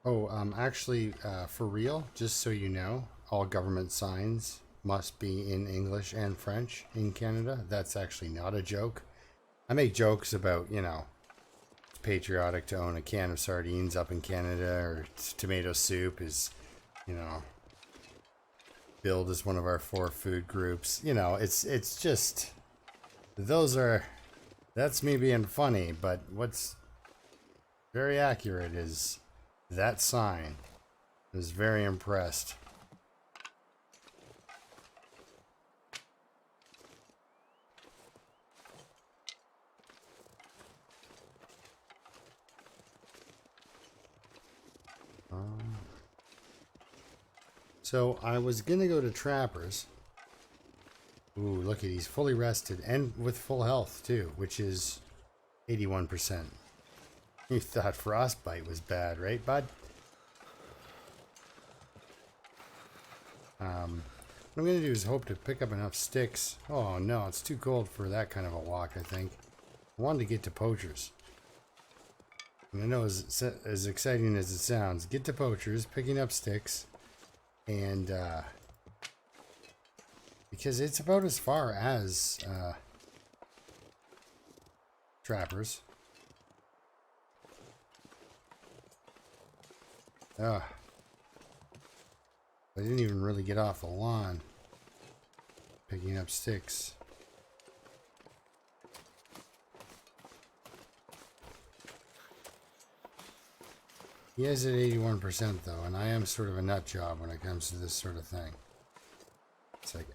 Oh, actually, for real, just so you know, all government signs must be in English and French in Canada. That's actually not a joke. I make jokes about, it's patriotic to own a can of sardines up in Canada, or tomato soup is, you know, billed as one of our four food groups. It's just those are that's me being funny, but what's very accurate is that sign. I was very impressed. So I was gonna go to Trappers. Ooh, look at he's fully rested and with full health too, which is 81%. You thought frostbite was bad, right, bud? What I'm gonna do is hope to pick up enough sticks. Oh no, it's too cold for that kind of a walk, I think. I wanted to get to Poachers. And I know as exciting as it sounds, get to Poachers, picking up sticks, and because it's about as far as Trappers. Ugh. I didn't even really get off the lawn picking up sticks. He is at 81% though, and I am sort of a nut job when it comes to this sort of thing. It's like,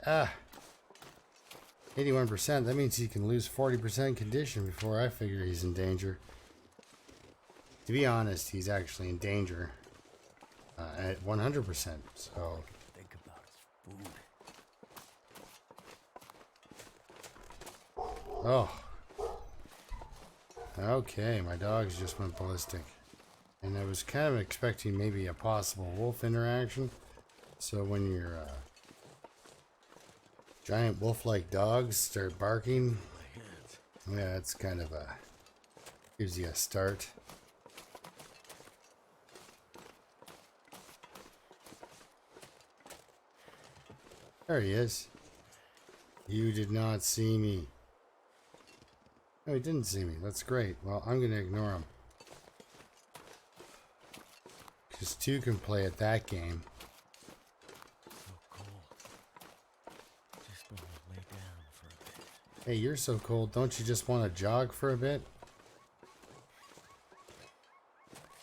81%, that means he can lose 40% condition before I figure he's in danger. To be honest, he's actually in danger at 100%, so... Think about his food. Oh. Okay, my dogs just went ballistic. And I was kind of expecting maybe a possible wolf interaction. So when your giant wolf-like dogs start barking, yeah, it's kind of gives you a start. There he is. You did not see me. No, he didn't see me. That's great. Well, I'm going to ignore him. Because two can play at that game. So cold. Just want to lay down for a bit. Hey, you're so cold. Don't you just want to jog for a bit?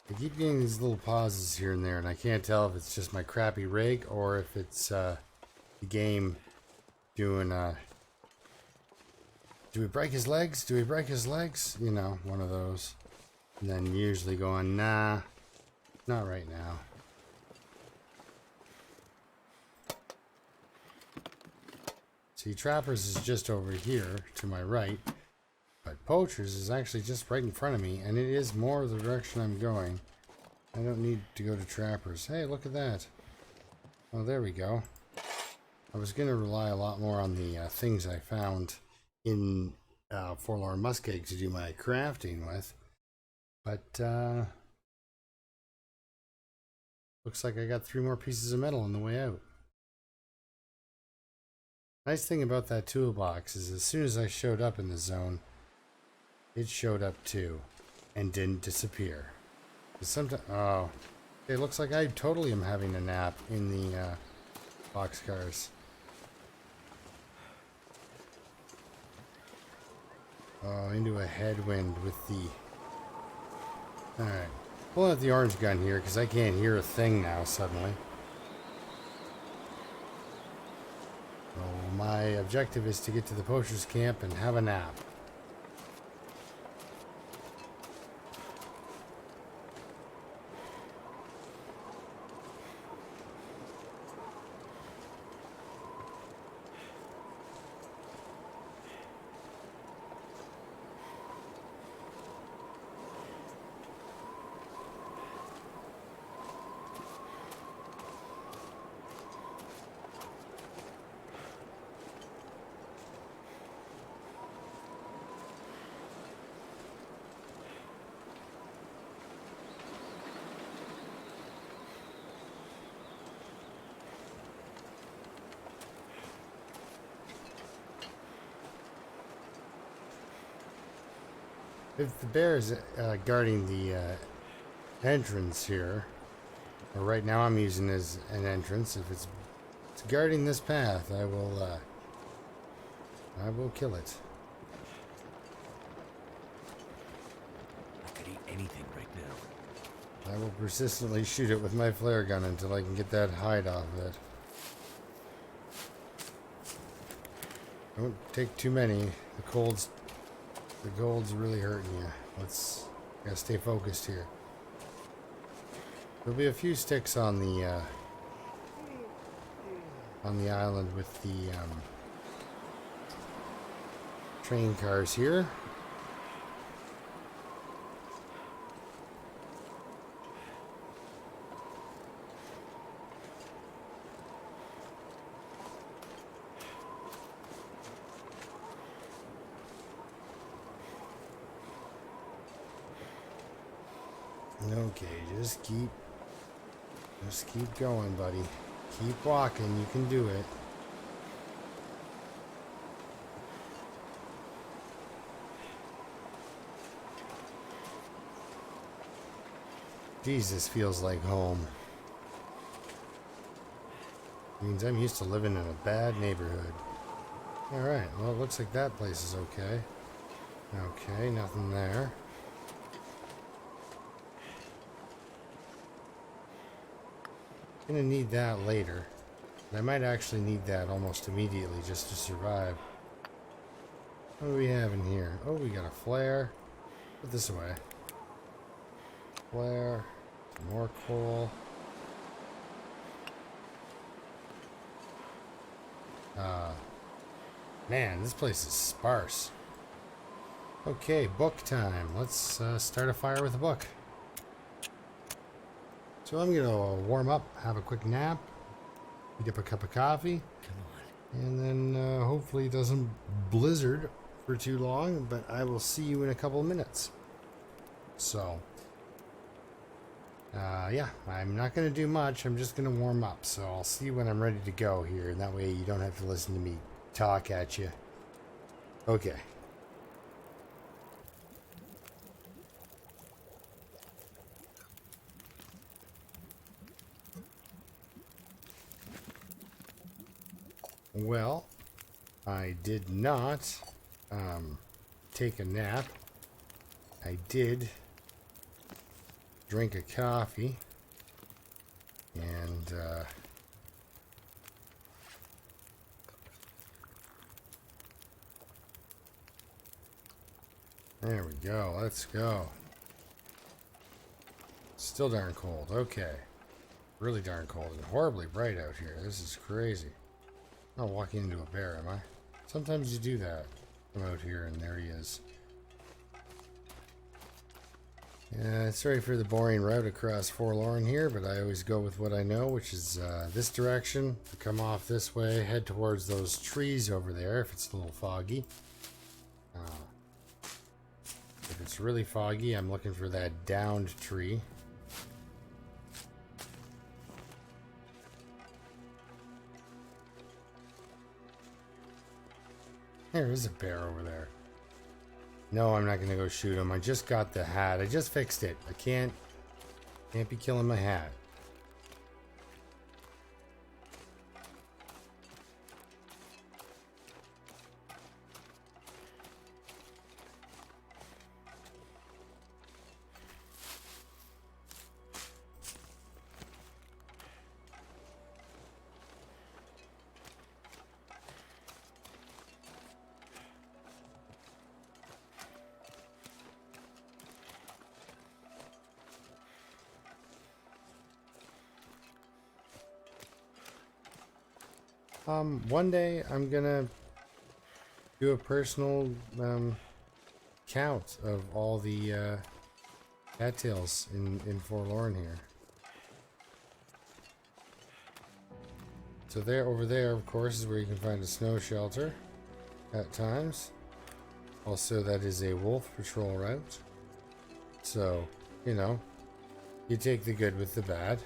I keep getting these little pauses here and there, and I can't tell if it's just my crappy rig or if it's the game doing do we break his legs? Do we break his legs? You know, one of those. And then usually going, nah, not right now. See, Trappers is just over here to my right, but Poachers is actually just right in front of me, and it is more the direction I'm going. I don't need to go to Trappers. Hey, look at that. Oh, there we go. I was going to rely a lot more on the things I found in Forlorn Muskeg to do my crafting with, but looks like I got 3 more pieces of metal on the way out. Nice thing about that toolbox is as soon as I showed up in the zone, it showed up too and didn't disappear. Sometimes, oh, it looks like I totally am having a nap in the boxcars. Oh, into a headwind with the... Alright. Pulling out the orange gun here because I can't hear a thing now suddenly. So my objective is to get to the poacher's camp and have a nap. If the bear is guarding the entrance here, or right now I'm using as an entrance, if it's guarding this path, I will kill it. I could eat anything right now. I will persistently shoot it with my flare gun until I can get that hide off of it. Don't take too many. The cold's really hurting you. Gotta stay focused here. There'll be a few sticks on the island with the train cars here. Okay, just keep going, buddy. Keep walking, you can do it. Jesus, feels like home. Means I'm used to living in a bad neighborhood. Alright, well it looks like that place is okay. Okay, nothing there. Gonna need that later. But I might actually need that almost immediately just to survive. What do we have in here? Oh, we got a flare. Put this away. Flare. Some more coal. Man, this place is sparse. Okay, book time. Let's start a fire with a book. So I'm gonna warm up, have a quick nap, eat up a cup of coffee, Come on. and then hopefully it doesn't blizzard for too long, but I will see you in a couple of minutes. So, yeah, I'm not gonna do much, I'm just gonna warm up, so I'll see you when I'm ready to go here, and that way you don't have to listen to me talk at you. Okay. Well, I did not take a nap. I did drink a coffee, and there we go. Let's go. Still darn cold. Okay. Really darn cold and horribly bright out here. This is crazy. I'm not walking into a bear, am I? Sometimes you do that. I'm out here and there he is. Yeah, sorry for the boring route across Forlorn here, but I always go with what I know, which is this direction. Come off this way, head towards those trees over there if it's a little foggy. If it's really foggy, I'm looking for that downed tree. There is a bear over there. No, I'm not gonna go shoot him. I just got the hat. I just fixed it. I can't be killing my hat. One day I'm gonna do a personal count of all the cattails in Forlorn here. So there, over there, of course, is where you can find a snow shelter at times. Also, that is a wolf patrol route. So, you know, you take the good with the bad.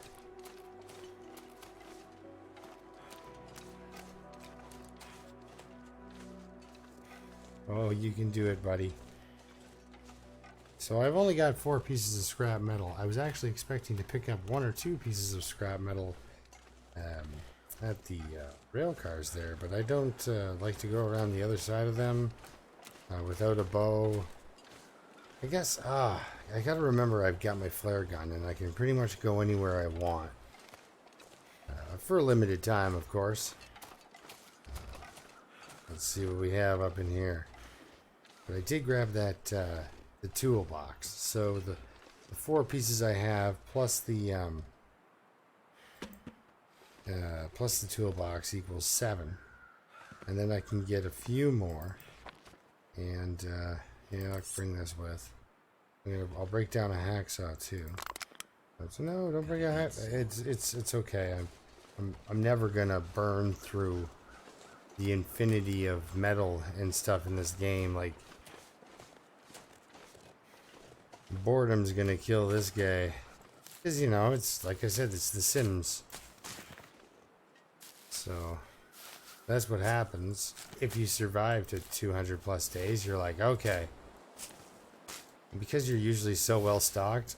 Oh, you can do it, buddy. So I've only got 4 pieces of scrap metal. I was actually expecting to pick up 1 or 2 pieces of scrap metal at the rail cars there, but I don't like to go around the other side of them without a bow. I guess, I gotta remember I've got my flare gun and I can pretty much go anywhere I want. For a limited time, of course. Let's see what we have up in here. But I did grab that, the toolbox. So the 4 pieces I have, plus the toolbox equals 7. And then I can get a few more. And, yeah, I'll bring this with. I'll break down a hacksaw too. So no, don't bring a hacksaw. It's okay. I'm never gonna burn through the infinity of metal and stuff in this game. Like, boredom's gonna kill this guy. Because, you know, it's like I said, it's The Sims. So that's what happens. If you survive to 200 plus days, you're like, okay. Because you're usually so well stocked.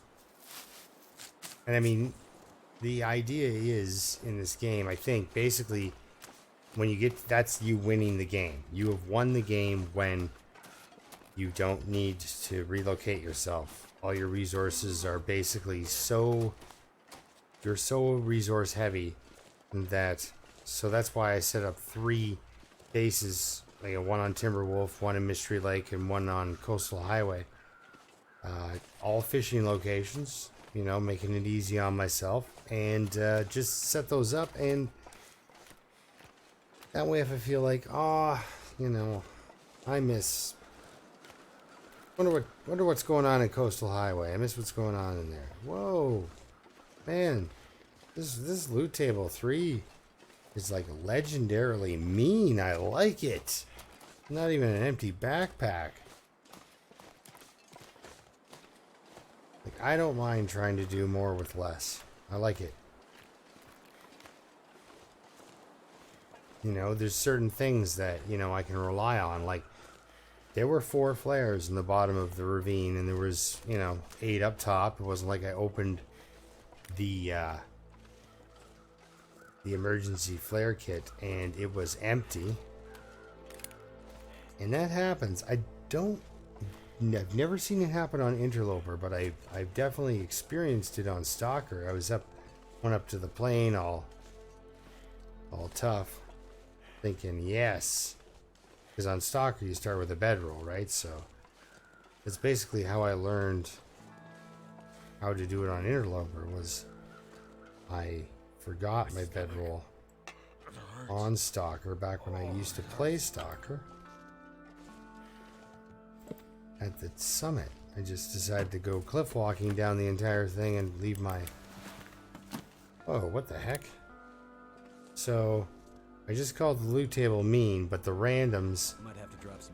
And I mean, the idea is in this game, I think, basically, when you get, that's you winning the game. You have won the game when you don't need to relocate yourself. All your resources are basically you're so resource heavy that, so that's why I set up 3 bases, like one on Timberwolf, one in Mystery Lake, and one on Coastal Highway. All fishing locations, you know, making it easy on myself, and just set those up, and that way if I feel like, you know, I miss, wonder what's going on in Coastal Highway. I miss what's going on in there. Whoa, man, this loot table 3 is like legendarily mean. I like it. Not even an empty backpack. Like, I don't mind trying to do more with less. I like it. You know, there's certain things that, you know, I can rely on. Like, there were 4 flares in the bottom of the ravine, and there was, you know, 8 up top. It wasn't like I opened the emergency flare kit and it was empty. And that happens. I've never seen it happen on Interloper, but I've definitely experienced it on Stalker. I went up to the plane all tough, thinking yes, because on Stalker you start with a bedroll, right? So that's basically how I learned how to do it on Interloper. Was I forgot my bedroll on Stalker back when I used to play Stalker. At the summit, I just decided to go cliff walking down the entire thing and leave my... Oh, what the heck? So, I just called the loot table mean, but the randoms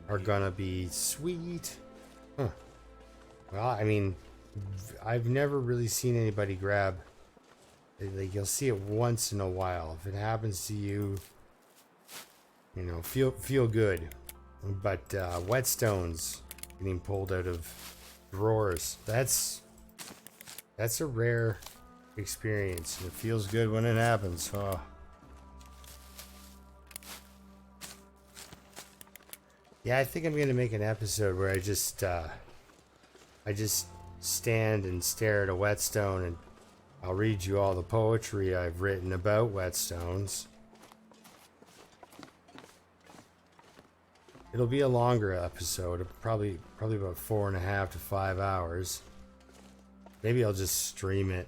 are gonna be sweet. Huh. Well, I mean, I've never really seen anybody grab... Like, you'll see it once in a while. If it happens to you, you know, feel good. But whetstones getting pulled out of drawers, that's a rare experience. It feels good when it happens. Oh. Yeah, I think I'm gonna make an episode where I just stand and stare at a whetstone, and I'll read you all the poetry I've written about whetstones. It'll be a longer episode, probably about 4.5 to 5 hours. Maybe I'll just stream it.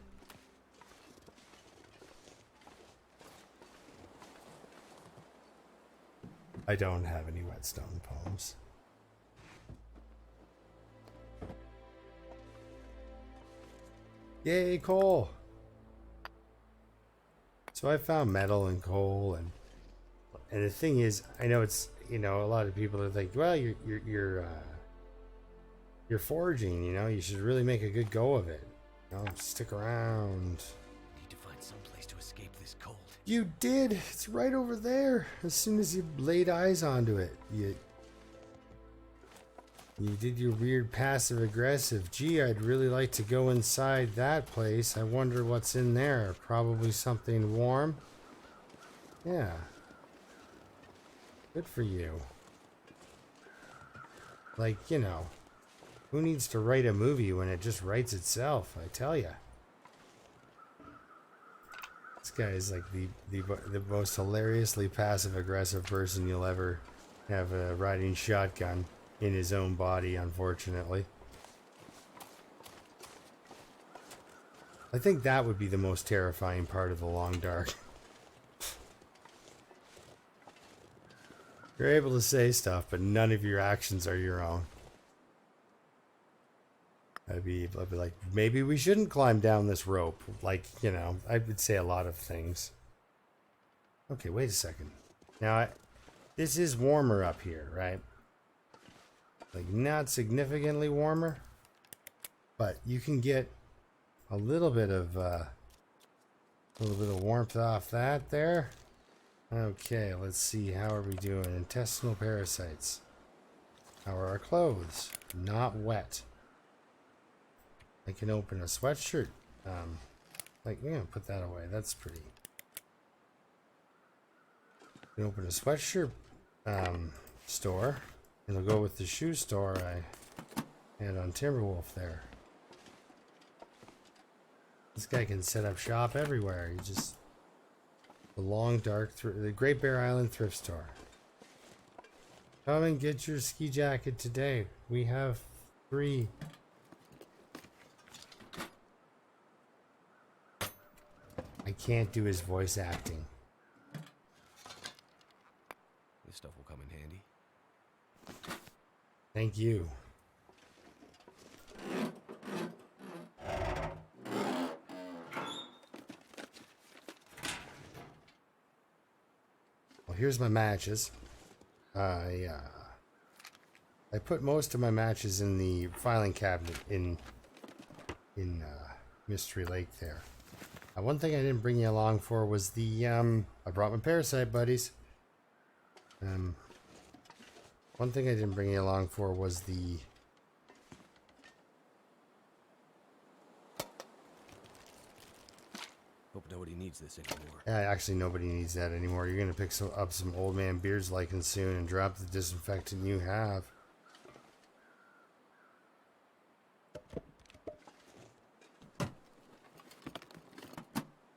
I don't have any whetstone poems. Yay, coal! So I found metal and coal, and the thing is, I know it's, you know, a lot of people are like, well, you're foraging, you know, you should really make a good go of it. You know, stick around. Need to find some place to escape this cold. You did. It's right over there. As soon as you laid eyes onto it, You did your weird passive aggressive. Gee, I'd really like to go inside that place. I wonder what's in there. Probably something warm. Yeah. Good for you. Like, you know, who needs to write a movie when it just writes itself? I tell ya. This guy is like the most hilariously passive aggressive person you'll ever have riding shotgun in his own body, unfortunately. I think that would be the most terrifying part of the Long Dark. You're able to say stuff, but none of your actions are your own. I'd be like, maybe we shouldn't climb down this rope. Like, you know, I would say a lot of things. Okay, wait a second. Now, this is warmer up here, right? Like, not significantly warmer, but you can get a little bit of warmth off that there. Okay, let's see. How are we doing? Intestinal parasites. How are our clothes? Not wet. I can open a sweatshirt. Like, yeah, put that away. That's pretty. I can open a sweatshirt store. It'll go with the shoe store I had on Timberwolf there. This guy can set up shop everywhere. He just the Long Dark, the Great Bear Island thrift store. Come and get your ski jacket today. We have 3. I can't do his voice acting. This stuff will come in handy. Thank you. Well, here's my matches. I put most of my matches in the filing cabinet in Mystery Lake there. One thing I didn't bring you along for was the I brought my parasite buddies. One thing I didn't bring you along for was the Hope nobody needs this anymore. actually nobody needs that anymore. You're gonna pick up some old man beards lichen soon and drop the disinfectant you have.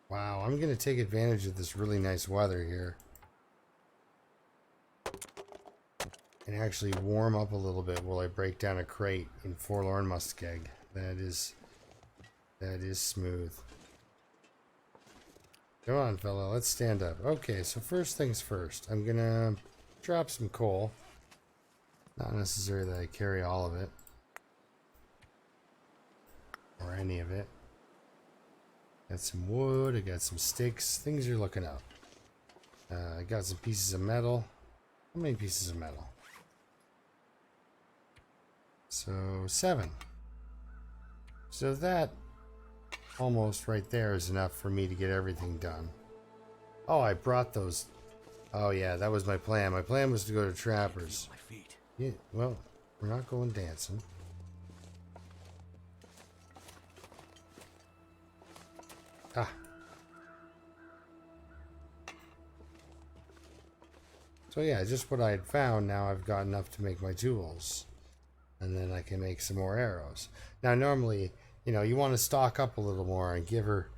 Wow, I'm gonna take advantage of this really nice weather here and actually warm up a little bit while I break down a crate in Forlorn Muskeg. That is smooth. Come on, fella, let's stand up. Okay, so first things first, I'm gonna drop some coal. Not necessary that I carry all of it or any of it. Got some wood, I got some sticks. Things are looking up. I got some pieces of metal. How many pieces of metal? So 7. So that almost right there is enough for me to get everything done. Oh, I brought those. Oh yeah, that was my plan. My plan was to go to Trappers. My feet. Yeah, well, we're not going dancing. Ah. So yeah, just what I had found. Now I've got enough to make my tools. And then I can make some more arrows. Now normally, you know, you want to stock up a little more and give her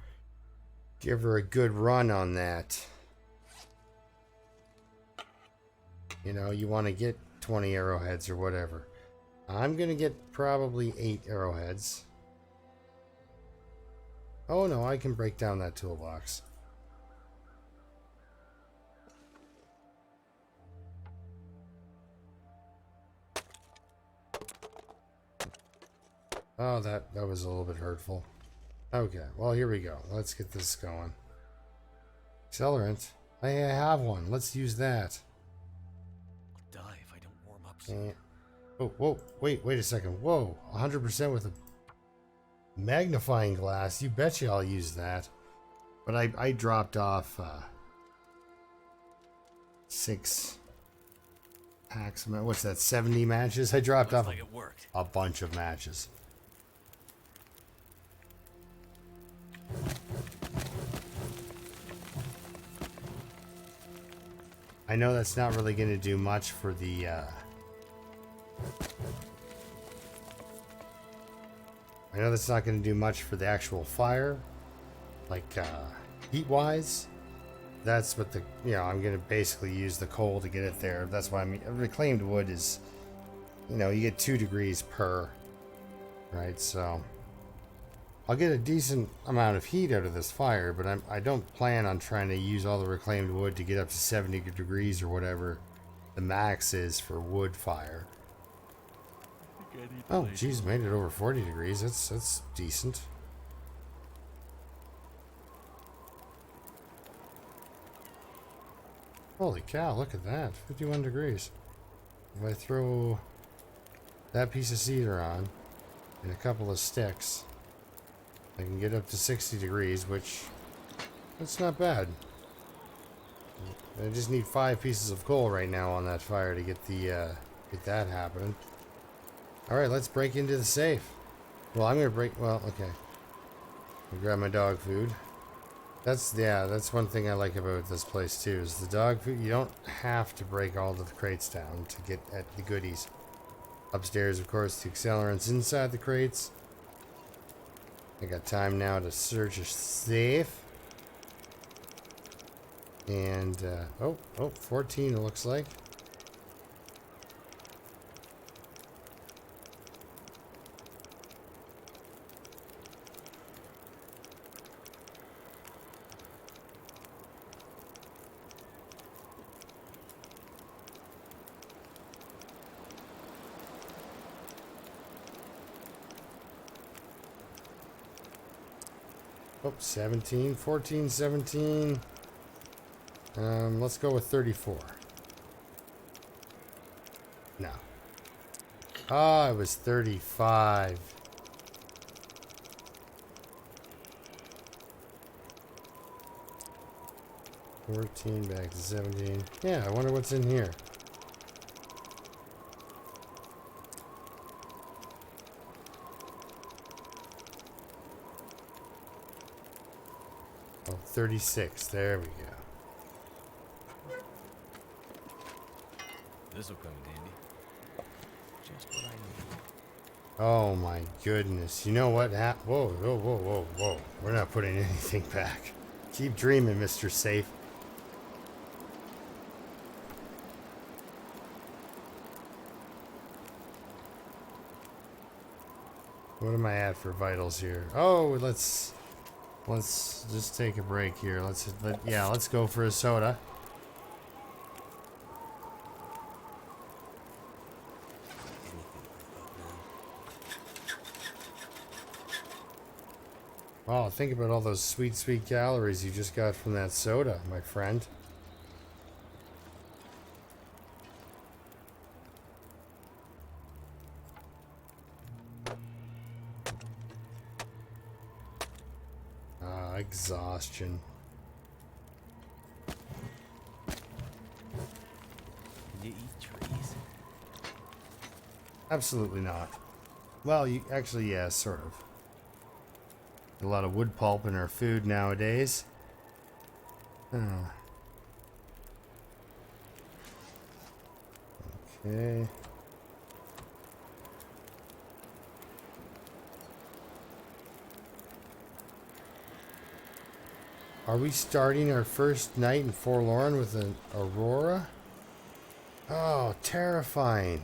a good run on that. You know, you want to get 20 arrowheads or whatever. I'm going to get probably 8 arrowheads. Oh no, I can break down that toolbox. Oh, that was a little bit hurtful. Okay, well here we go. Let's get this going. Accelerant. I have one. Let's use that. I'll die if I don't warm up soon. Oh, whoa, wait a second. Whoa, 100% with a magnifying glass. You betcha I'll use that. But I dropped off 6 packs. What's that? 70 matches. I dropped Looks off like it worked. a bunch of matches. I know that's not really going to do much for the I know that's not going to do much for the actual fire, like heat-wise. That's what the, I'm going to basically use the coal to get it there. That's why reclaimed wood is, you get 2 degrees per, right? So I'll get a decent amount of heat out of this fire, but I don't plan on trying to use all the reclaimed wood to get up to 70 degrees or whatever the max is for wood fire. Oh, geez, made it over 40 degrees. That's decent. Holy cow, look at that. 51 degrees. If I throw that piece of cedar on and a couple of sticks, I can get up to 60 degrees, which, that's not bad. I just need 5 pieces of coal right now on that fire to get get that happening. Alright, let's break into the safe. Well, I'm gonna okay. I'll grab my dog food. That's one thing I like about this place too, is the dog food. You don't have to break all of the crates down to get at the goodies. Upstairs, of course, the accelerants inside the crates. I got time now to search a safe. And, 14 it looks like. Oh, 17, 14, 17. Let's go with 34. No. Ah, it was 35. $14 back to 17. Yeah, I wonder what's in here. Oh, 36. There we go. This'll come in handy. Just what I need. Oh my goodness. You know what happened? Whoa, whoa, whoa, whoa, whoa. We're not putting anything back. Keep dreaming, Mr. Safe. What am I at for vitals here? Oh, let's just take a break here. Let's go for a soda. Oh, think about all those sweet, sweet calories you just got from that soda, my friend. Ah, exhaustion. Can you eat trees? Absolutely not. Well, yeah, sort of. A lot of wood pulp in our food nowadays. Oh. Okay. Are we starting our first night in Forlorn with an Aurora? Oh, terrifying.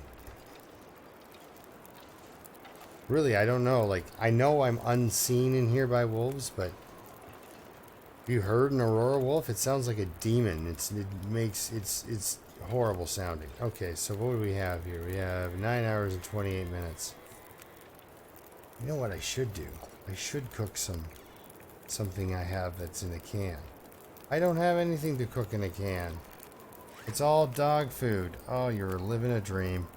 Really, I don't know. Like, I know I'm unseen in here by wolves, but have you heard an Aurora wolf? It sounds like a demon. It's horrible sounding. Okay, so what do we have here? We have 9 hours and 28 minutes. You know what I should do? I should cook something I have that's in a can. I don't have anything to cook in a can. It's all dog food. Oh, you're living a dream.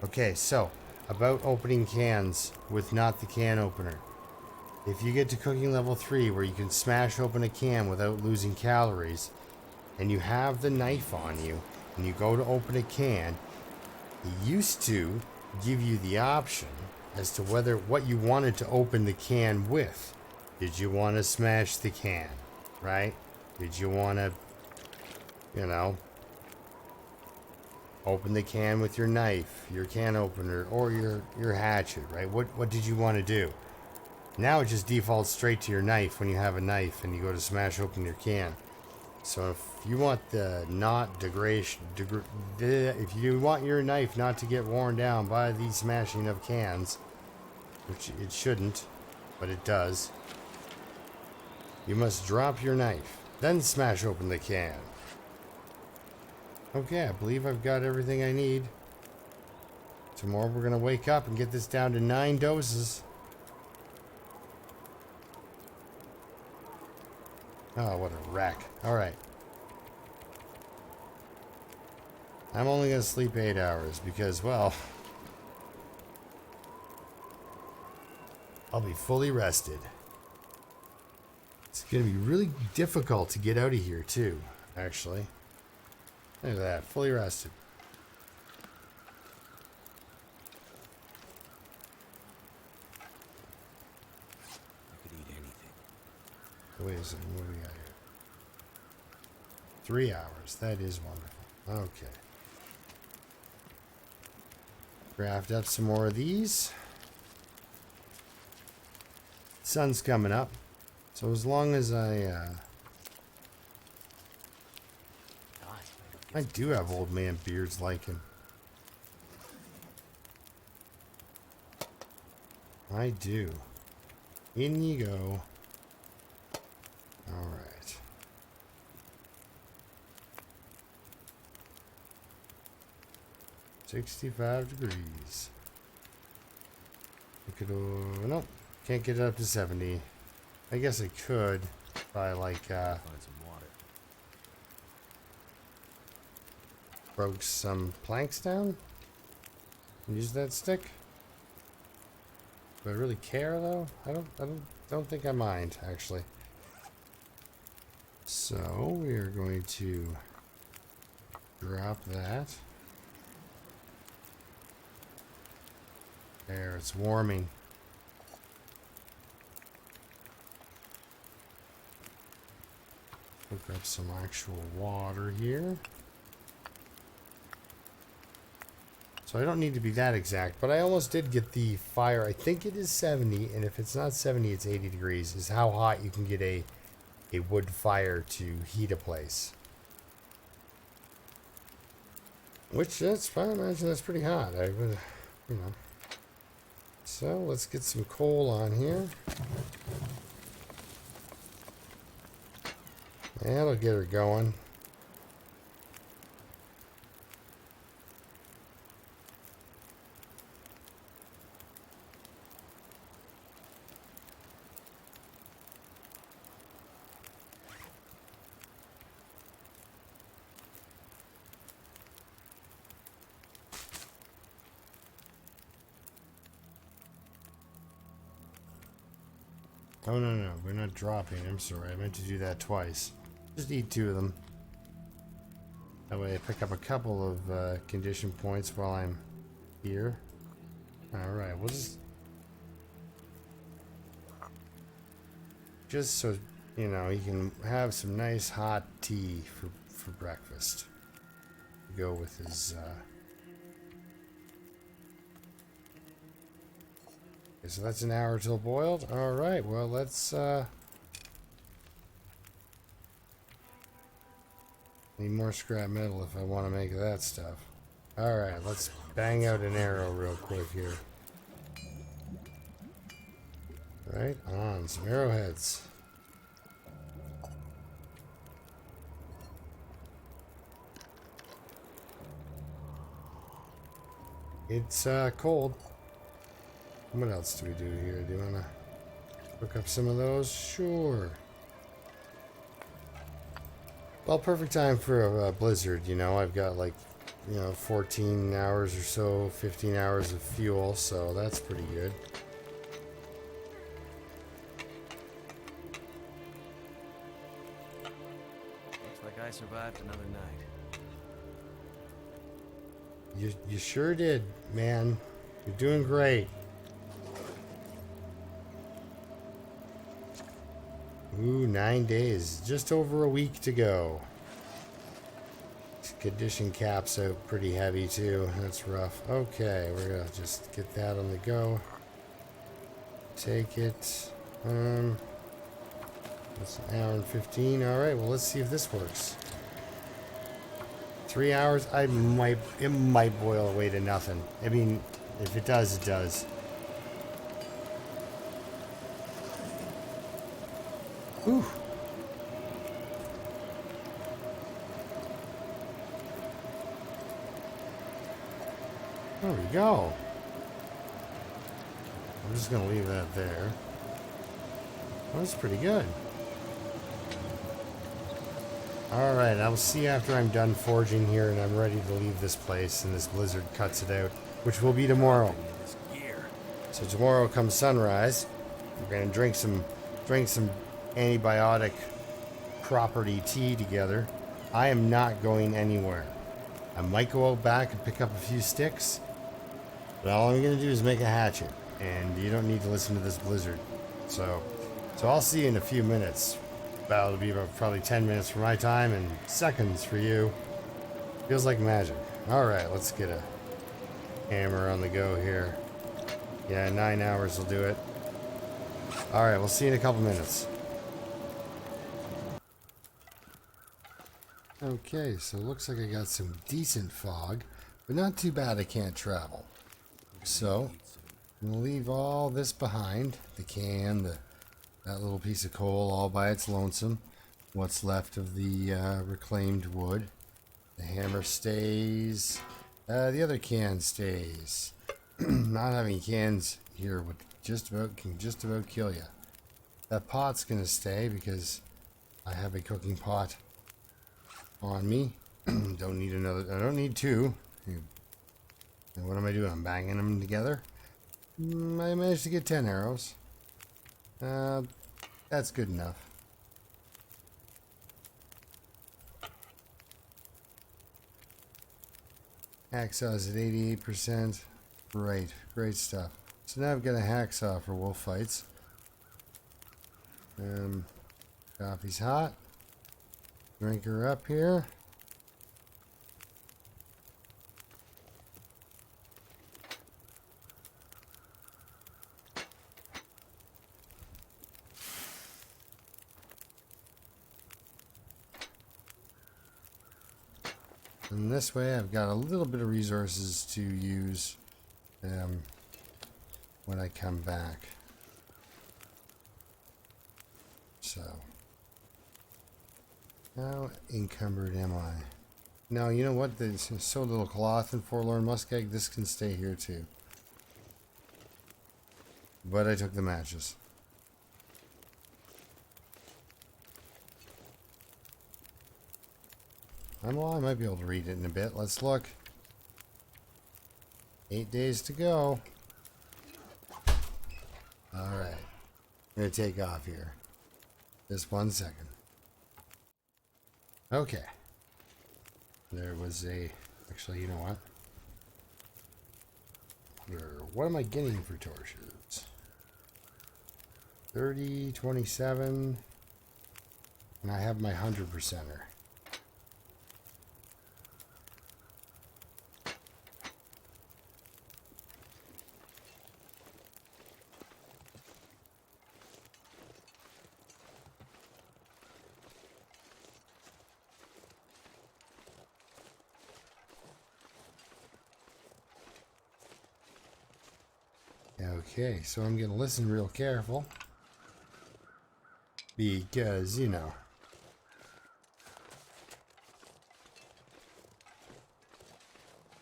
Okay, so about opening cans with not the can opener. if you get to cooking level 3 where you can smash open a can without losing calories, and you have the knife on you, and you go to open a can, it used to give you the option as to whether what you wanted to open the can with. Did you want to smash the can, right? Did you want to, you know, open the can with your knife, your can opener, or your hatchet, right? What did you want to do? Now it just defaults straight to your knife when you have a knife and you go to smash open your can. So if you want the not degradation, if you want your knife not to get worn down by the smashing of cans, which it shouldn't, but it does, you must drop your knife, then smash open the can. Okay, I believe I've got everything I need. Tomorrow we're gonna wake up and get this down to 9 doses. Oh, what a wreck. Alright. I'm only going to sleep 8 hours because, well, I'll be fully rested. It's going to be really difficult to get out of here, too, actually. Look at that. Fully rested. I could eat anything. Wait a second. What do we got here? 3 hours. That is wonderful. Okay. Craft up some more of these. Sun's coming up. So as long as I do have old man beards like him. I do. In you go. Alright. $65. I could, nope. Can't get it up to 70. I guess I could by like, Find some water. broke some planks down. Use that stick. Do I really care though? I don't think I mind actually. So we are going to drop that. There, it's warming. Hook up some actual water here. So I don't need to be that exact, but I almost did get the fire. I think it is 70, and if it's not 70, it's 80 degrees, is how hot you can get a wood fire to heat a place. Which, that's fine, I imagine that's pretty hot. I would, you know. So let's get some coal on here. That'll get her going. Oh, no, we're not dropping. I'm sorry. I meant to do that twice. Just eat 2 of them. That way I pick up a couple of condition points while I'm here. Alright, we'll just so, you know, you can have some nice hot tea for breakfast. Go with his, Okay, so that's an hour till boiled. Alright, well, let's, need more scrap metal if I want to make that stuff. Alright, let's bang out an arrow real quick here. Right on, some arrowheads. It's cold. What else do we do here? Do you want to hook up some of those? Sure. Well, perfect time for a blizzard, you know. I've got like, you know, 14 hours or so, 15 hours of fuel, so that's pretty good. survived another night. You sure did, man. You're doing great. Ooh, 9 days. Just over a week to go. Condition caps out pretty heavy too. That's rough. Okay, we're gonna just get that on the go. Take it. It's an hour and 15. All right. Well, let's see if this works. 3 hours. It might boil away to nothing. I mean, if it does, it does. Whew. There we go. I'm just going to leave that there. That's pretty good. Alright, I'll see after I'm done forging here and I'm ready to leave this place and this blizzard cuts it out, which will be tomorrow. This gear. So tomorrow comes sunrise. We're going to drink some antibiotic property tea together. I am not going anywhere. I might go out back and pick up a few sticks, but all I'm going to do is make a hatchet, and you don't need to listen to this blizzard. So I'll see you in a few minutes. It'll be about probably 10 minutes for my time and seconds for you. Feels like magic. All right, let's get a hammer on the go here. Yeah, 9 hours will do it. All right, we'll see you in a couple minutes. Okay, so it looks like I got some decent fog, but not too bad I can't travel. So I'm gonna leave all this behind. The can, that little piece of coal all by its lonesome. What's left of the reclaimed wood. The hammer stays. The other can stays. Not having cans here would can just about kill you. That pot's gonna stay because I have a cooking pot on me. Don't need another. I don't need two. And what am I doing? I'm banging them together. I managed to get 10 arrows. That's good enough. Hacksaw's at 88%. Right, great stuff. So now I've got a hacksaw for wolf fights. Coffee's hot. Drink her up here. And this way I've got a little bit of resources to use when I come back. So, how encumbered am I? Now, you know what? There's so little cloth in Forlorn Muskeg, this can stay here too. But I took the matches. Well, I might be able to read it in a bit. Let's look. 8 days to go. Alright. I'm going to take off here. Just 1 second. Okay. There was a... Actually, you know what? What am I getting for torches? 30, 27. And I have my 100%er. Okay, so I'm going to listen real careful. Because, you know.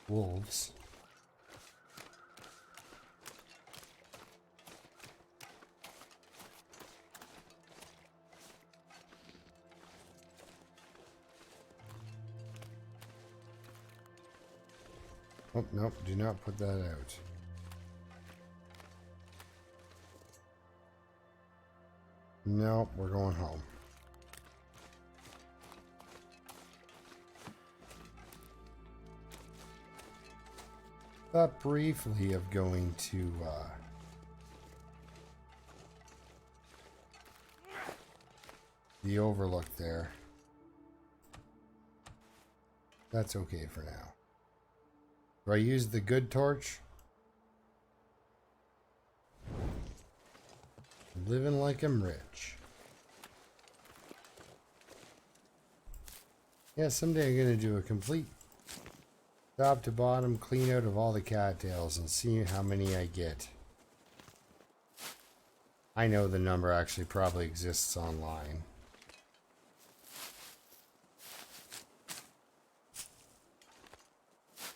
Wolves. Oh, nope, do not put that out. Nope, we're going home. Thought briefly of going to the overlook there. That's okay for now. Do I use the good torch? Living like I'm rich. Yeah, someday I'm gonna do a complete top to bottom clean out of all the cattails and see how many I get. I know the number actually probably exists online.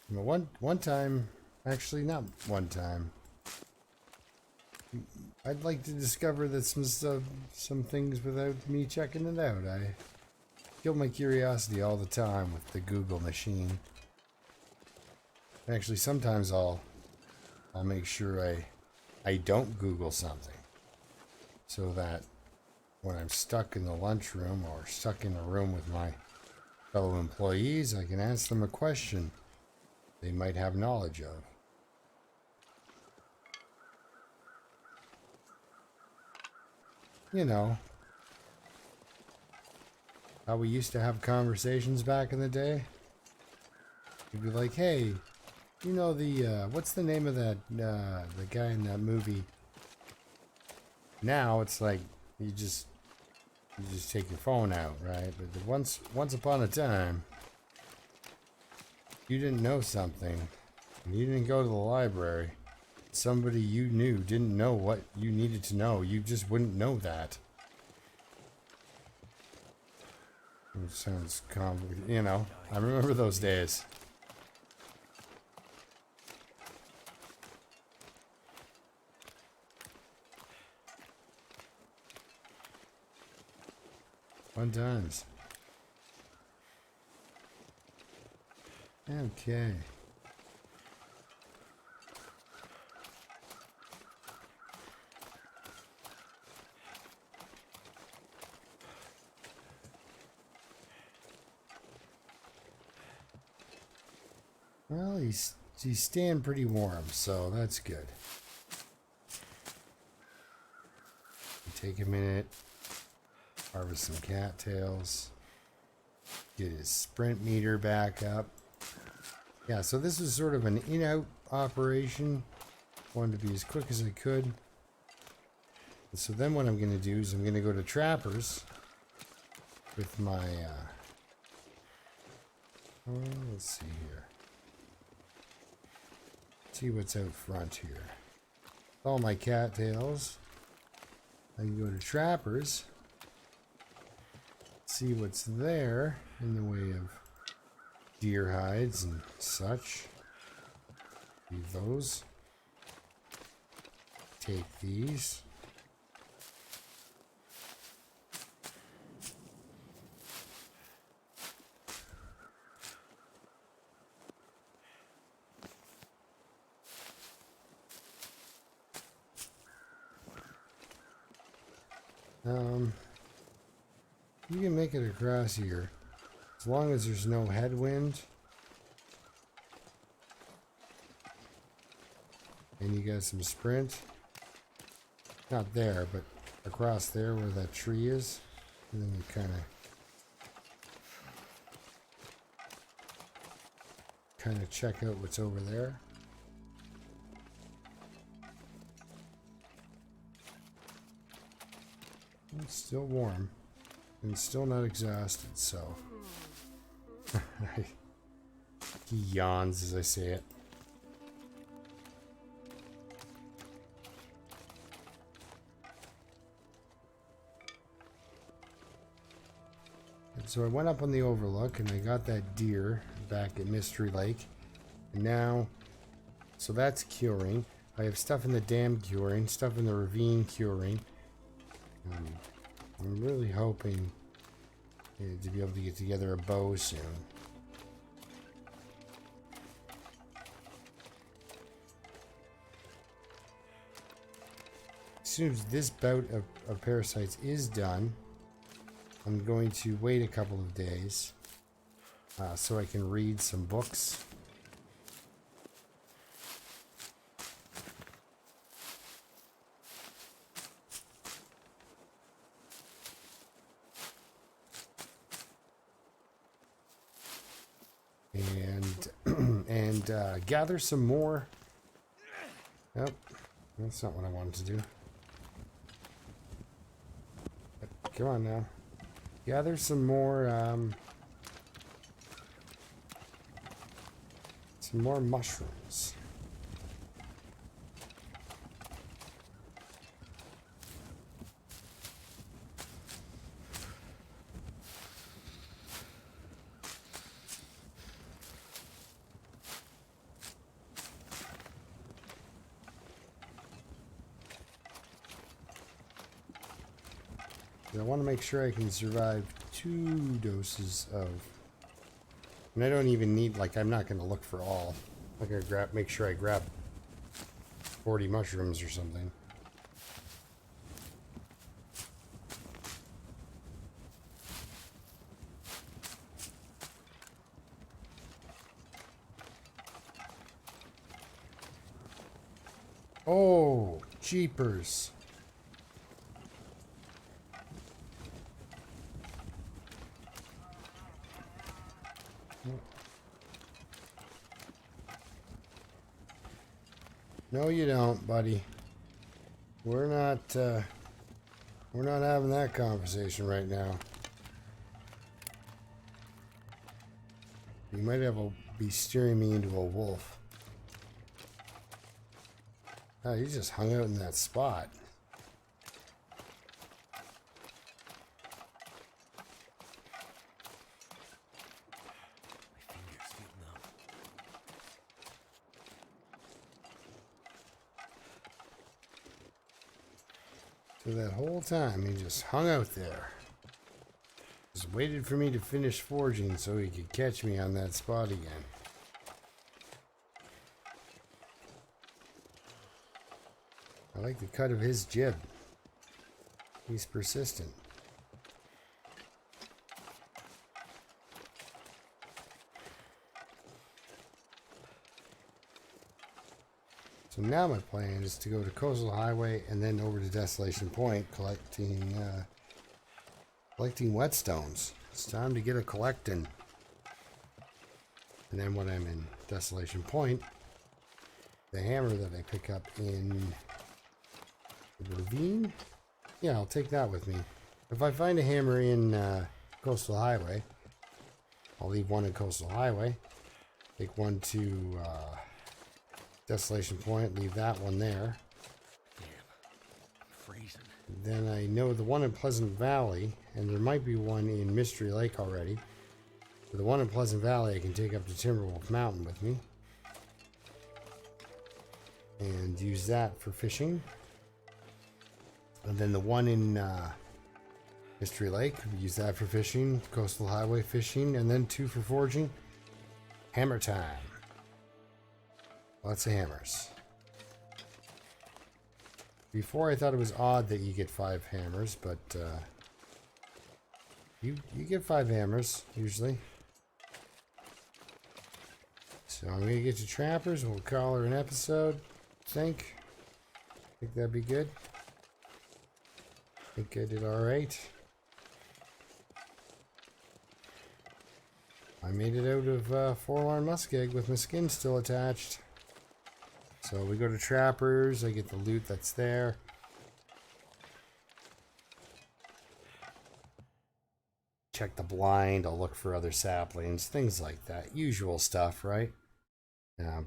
But one time, actually not one time, I'd like to discover that some things without me checking it out. I kill my curiosity all the time with the Google machine. Actually, sometimes I'll make sure I don't Google something, so that when I'm stuck in the lunchroom or stuck in a room with my fellow employees, I can ask them a question they might have knowledge of. You know, how we used to have conversations back in the day. You'd be like, hey, you know what's the name of that, the guy in that movie? Now it's like, you just take your phone out, right? But once upon a time, you didn't know something, and you didn't go to the library. Somebody you knew didn't know what you needed to know. You just wouldn't know that. It sounds complicated, you know. I remember those days. Fun times. Okay. Well, he's staying pretty warm, so that's good. Take a minute, harvest some cattails, get his sprint meter back up. Yeah, so this is sort of an in-out operation. Wanted to be as quick as I could. And so then what I'm going to do is I'm going to go to Trappers with my, let's see here. See what's out front here. All my cattails. I can go to Trappers. See what's there in the way of deer hides and such. Leave those. Take these. You can make it across here as long as there's no headwind and you got some sprint. Not there, but across there where that tree is, and then you kind of check out what's over there. It's still warm and still not exhausted, so he yawns as I say it. And so I went up on the overlook and I got that deer back at Mystery Lake, and now, so that's curing. I have stuff in the dam curing, stuff in the ravine curing. I'm really hoping to be able to get together a bow soon. As soon as this bout of parasites is done, I'm going to wait a couple of days so I can read some books. gather some more. Yep, that's not what I wanted to do. Come on now. Gather some more mushrooms. I want to make sure I can survive 2 doses of... And I don't even need, like, I'm not going to look for all. I'm going to make sure I grab 40 mushrooms or something. Oh, jeepers. No, you don't, buddy. We're not having that conversation right now. You might be steering me into a wolf. Oh, he just hung out in that spot. My fingers feel numb. So that whole time he just hung out there. Just waited for me to finish forging so he could catch me on that spot again. I like the cut of his jib. He's persistent. So now my plan is to go to Coastal Highway and then over to Desolation Point collecting whetstones. It's time to get a collecting. And then when I'm in Desolation Point, the hammer that I pick up in the ravine, yeah, I'll take that with me. If I find a hammer in Coastal Highway, I'll leave one in Coastal Highway, take one to Desolation Point, leave that one there. Damn, I'm freezing. Then I know the one in Pleasant Valley, and there might be one in Mystery Lake already. But the one in Pleasant Valley I can take up to Timberwolf Mountain with me. And use that for fishing. And then the one in Mystery Lake, use that for fishing. Coastal Highway fishing, and then 2 for forging. Hammer time. Lots of hammers. Before I thought it was odd that you get 5 hammers, but you get 5 hammers usually. So I'm gonna get to Trappers. We'll call her an episode. Think that'd be good. Think I did all right. I made it out of Forlorn Muskeg with my skin still attached. So we go to Trappers, I get the loot that's there. Check the blind, I'll look for other saplings, things like that. Usual stuff, right?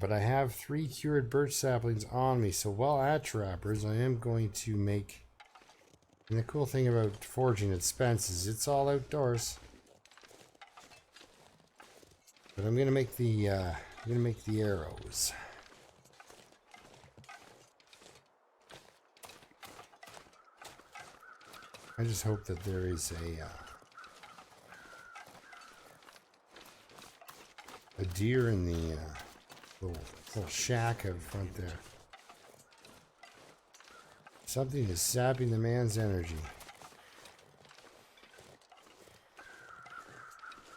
But I have 3 cured birch saplings on me, so while at Trappers, I am going to make... And the cool thing about forging at Spence is it's all outdoors. But I'm gonna make the arrows. I just hope that there is a deer in the little shack out front there. Something is sapping the man's energy.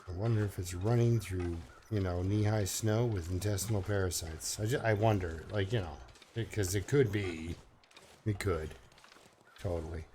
I wonder if it's running through, knee-high snow with intestinal parasites. I wonder, because it could be. It could. Totally.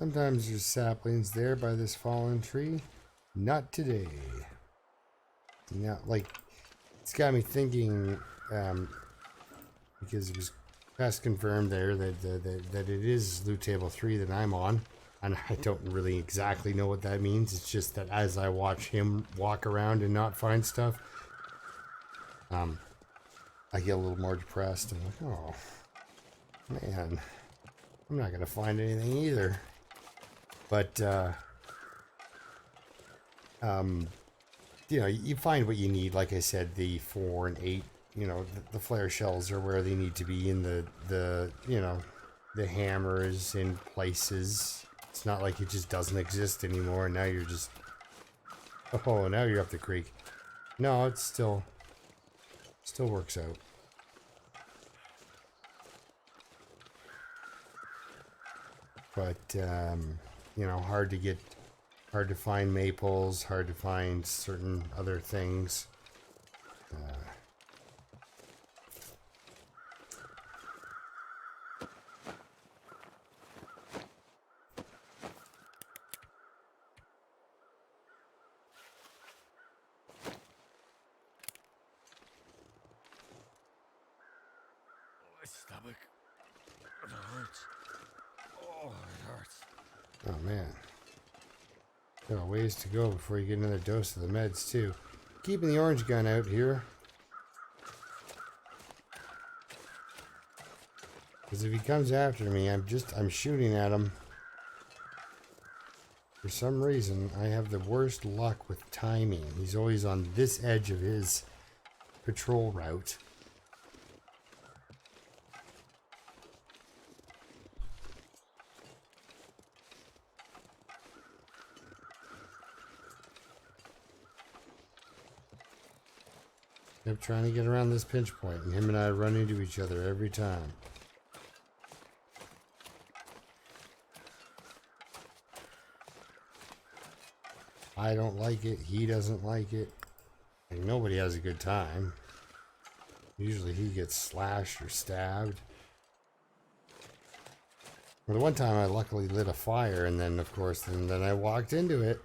Sometimes there's saplings there by this fallen tree. Not today. Not like it's got me thinking, because it was past confirmed there that it is loot table 3 that I'm on, and I don't really exactly know what that means. It's just that as I watch him walk around and not find stuff, I get a little more depressed. I'm like, oh man, I'm not gonna find anything either. But you know, you find what you need. Like I said, the 4 and 8, you know, the flare shells are where they need to be in the you know, the hammers in places. It's not like it just doesn't exist anymore. Now you're just, oh, now you're up the creek. No, it's still works out. But you know, hard to find maples, hard to find certain other things. My stomach. It hurts. Oh, it hurts. Oh man. Got a ways to go before you get another dose of the meds too. Keeping the orange gun out here. Because if he comes after me, I'm shooting at him. For some reason, I have the worst luck with timing. He's always on this edge of his patrol route. Kept trying to get around this pinch point, and him and I run into each other every time. I don't like it. He doesn't like it. Like, nobody has a good time. Usually he gets slashed or stabbed. Well, the one time I luckily lit a fire, and then, of course, then I walked into it.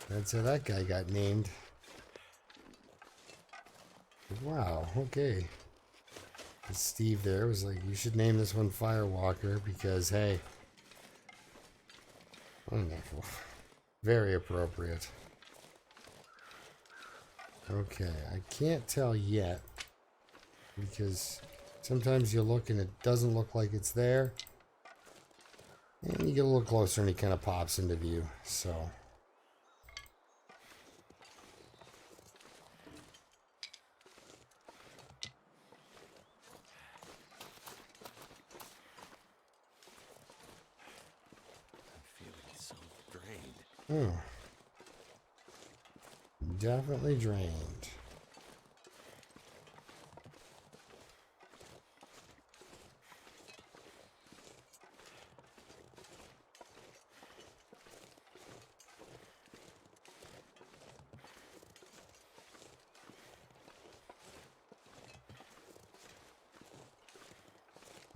That's how that guy got named. Wow, okay. And Steve there was like, you should name this one Firewalker because, hey. Wonderful. Very appropriate. Okay, I can't tell yet because sometimes you look and it doesn't look like it's there. And you get a little closer and he kind of pops into view, so. Oh. Definitely drained.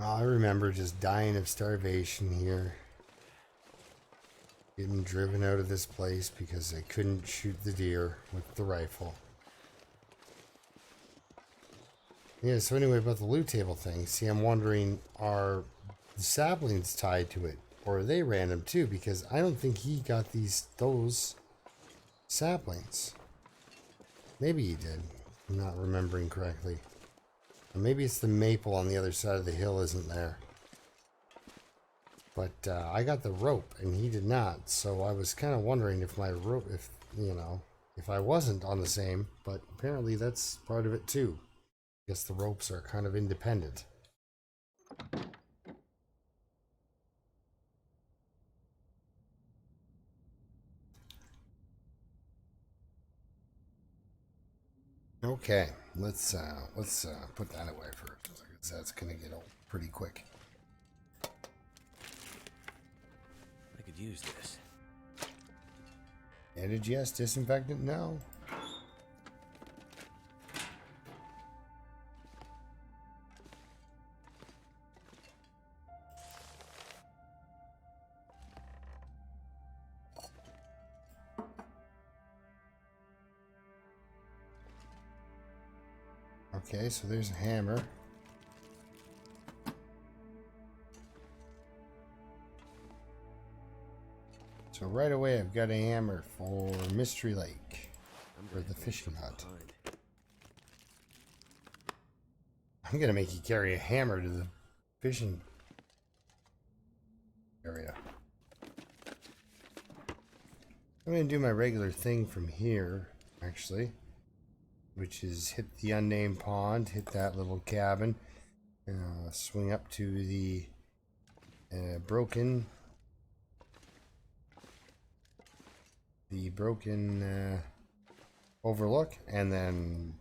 I remember just dying of starvation here. Getting driven out of this place because I couldn't shoot the deer with the rifle. Yeah, so anyway, about the loot table thing. See, I'm wondering, are the saplings tied to it? Or are they random too? Because I don't think he got those saplings. Maybe he did. I'm not remembering correctly. Or maybe it's the maple on the other side of the hill isn't there. But I got the rope and he did not, so I was kind of wondering if my rope, if I wasn't on the same, but apparently that's part of it too. I guess the ropes are kind of independent. Okay, let's put that away first, because that's gonna get old pretty quick. I could use this. Bandage, yes. Disinfectant, no. Okay, so there's a hammer. So right away I've got a hammer for Mystery Lake, or the fishing hut. I'm gonna make you carry a hammer to the fishing area. I'm gonna do my regular thing from here, actually, which is hit the unnamed pond, hit that little cabin, swing up to the broken overlook, and then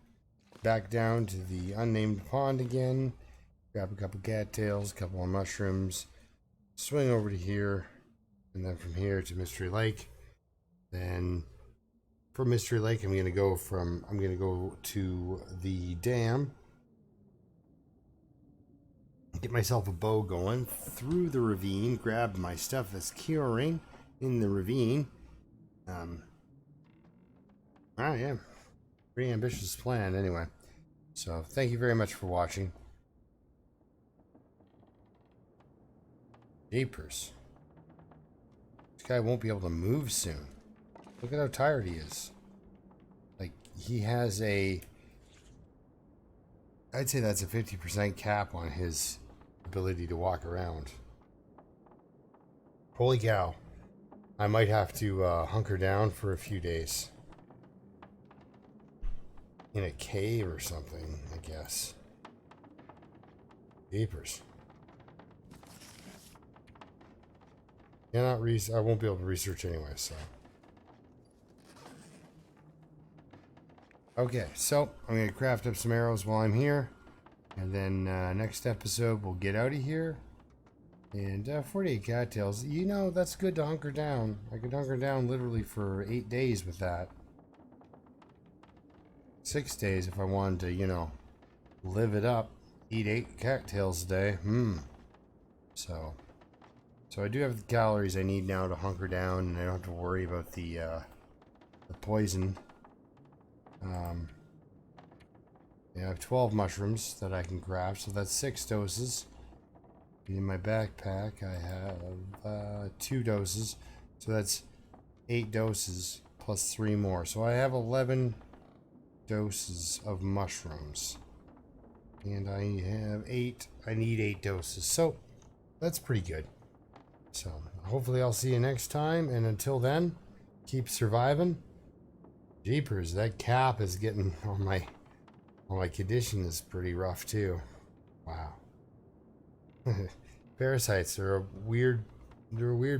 back down to the unnamed pond again, grab a couple cattails, a couple of mushrooms, swing over to here, and then from here to Mystery Lake. Then from Mystery Lake I'm gonna go to the dam, get myself a bow going through the ravine, grab my stuff that's curing in the ravine. Yeah, pretty ambitious plan anyway. So thank you very much for watching. Jeepers. This guy won't be able to move soon. Look at how tired he is. Like, he has I'd say that's a 50% cap on his ability to walk around. Holy cow. I might have to hunker down for a few days. In a cave or something, I guess. Jeepers. I won't be able to research anyway, so. Okay, so I'm going to craft up some arrows while I'm here. And then next episode, we'll get out of here. And 48 cattails. You know, that's good to hunker down. I could hunker down literally for 8 days with that. 6 days if I wanted to, you know, live it up. Eat 8 cattails a day. So I do have the calories I need now to hunker down, and I don't have to worry about the poison. I have 12 mushrooms that I can craft, so that's 6 doses. In my backpack, I have 2 doses, so that's 8 doses plus 3 more. So I have 11 doses of mushrooms, and I have 8. I need 8 doses, so that's pretty good. So hopefully I'll see you next time, and until then, keep surviving. Jeepers, that cap is getting on my condition is pretty rough too. Wow. Parasites are a weird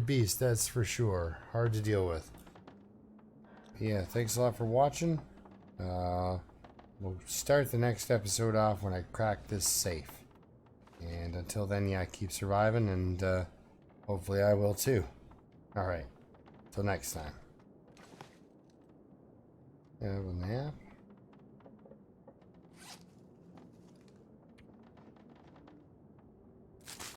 beast, that's for sure. Hard to deal with. Yeah, thanks a lot for watching. We'll start the next episode off when I crack this safe. And until then, yeah, keep surviving, and hopefully I will too. Alright, till next time. Have a nap.